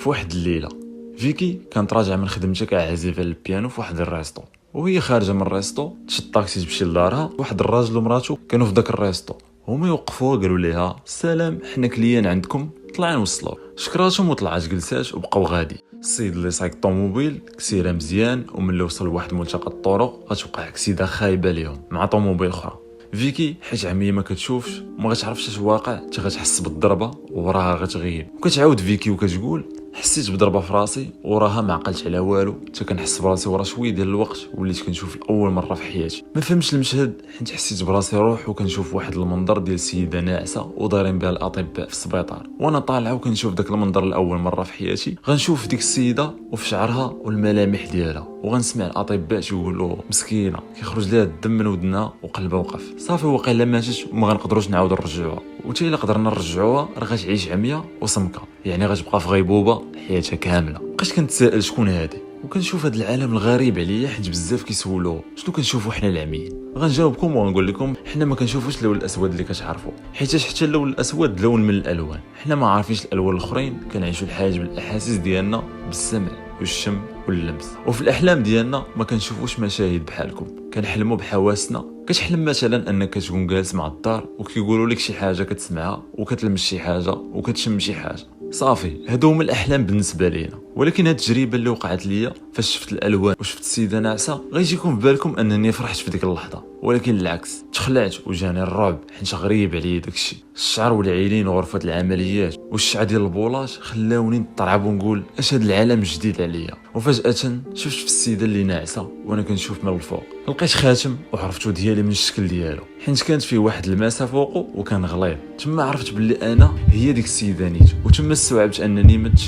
في واحد الليله فيكي كانت راجعه من خدمتها كعازفه للبيانو في واحد الريستو، وهي خارجه من الريستو تشد طاكسي تمشي لدارها. واحد الراجل ومراته كانوا في داك الريستو، هما يوقفوها قالوا ليها السلام حنا كليان عندكم طلعي نوصلوا. شكراتهم وطلعت جلسات وبقاو غادي. السيد اللي سايق الطوموبيل كسيره مزيان، وملي وصل لواحد ملتقى الطرق غتوقع كسيده خايبه ليهم مع طوموبيل اخرى. فيكي حيت عمية ما كتشوفش وما غتعرفش اش واقع، حتى غتحس بالضربه وراها غتغيب. وكتعاود فيكي وكتقول حسيت بضربه في راسي وراها ما عقلتش على والو، حتى كنحس براسي ورا شويه ديال الوقت وليت كنشوف لاول مره في حياتي. ما فهمتش المشهد حيت حسيت براسي روح وكنشوف واحد المنظر ديال سيده ناعسه ودايرين بها الاطباء في السبيطار، وانا طالعه وكنشوف داك المنظر لاول مره في حياتي. غنشوف ديك السيده وفي شعرها والملامح ديالها، وغنسمع الاطباء تيقولوا مسكينه كيخرج ليها الدم من ودنها وقلبها وقف صافي واقيلا ماتت وما غنقدروش نعاودو نرجعوها. وتي الا قدرنا نرجعوها راه غتعيش عمية وصمكه، يعني غتبقى في غيبوبه حياتها كامله. بقيت كنتسائل شكون هادي، وكنشوف هاد العالم الغريب عليا حيت بزاف كيسولوا شنو كنشوفوا حنا العميين. غنجاوبكم وغنقول لكم حنا ما كنشوفوش اللون الاسود اللي كتعرفوا، حيت حتى اللون الاسود لون من الالوان. حنا ما عارفينش الالوان الاخرين، كنعيشوا الحياه بالاحاسيس ديالنا، بالسمع والشم واللمس. وفي الاحلام ديالنا ما كنشوفوش مشاهد بحالكم، كنحلموا بحواسنا. كتحلم مثلا انك كتكون جالس مع الدار وكيقولوا لك شي حاجه كتسمعها وكتلمس شي حاجه وكتشم شي حاجه. صافي هادو هما الاحلام بالنسبه لينا. ولكن هاد التجربه اللي وقعت ليا فاش شفت الالوان وشفت السيده ناعسه غيجيكم في بالكم انني فرحت في ديك اللحظه، ولكن العكس تخلعت وجاني الرعب حيت غريب عليا داكشي. الشعر والعينين وغرفه العمليات والشعه ديال البولات خلاوني نطرعب ونقول اش هاد العالم جديد عليا. وفجاه شفت في السيده اللي ناعسه وانا كنشوف من الفوق، لقيت خاتم وعرفتو ديالي من الشكل ديالو حيت كانت فيه واحد الماسه فوقه وكان غليظ. تما عرفت باللي انا هي ديك السيده نيت، وتما استوعبت انني مت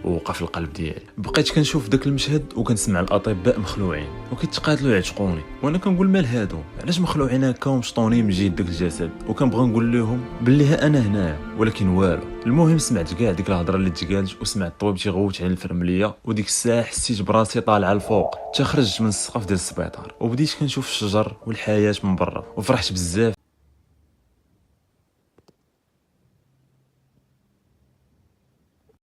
ووقف القلب ديالي. بقيت كنشوف داك المشهد وكنسمع الاطباء مخلوعين وكيتقاتلوا يعتقوني، وانا كنقول مال هادو علاش مخلوعين هكا ومشطونين من جهه داك الجسد. وكنبغي نقول لهم باللي ها انا هنايا ولكن والو. المهم سمعت كاع ديك الهضره اللي تقالت، وسمعت الطبيب تيغوت على الفرمليه، وديك الساعه حسيت براسي طالعه الفوق. تخرجت من السقف ديال السبيطار وبديت كنشوف الشجر والحياه من برا وفرحت بزاف.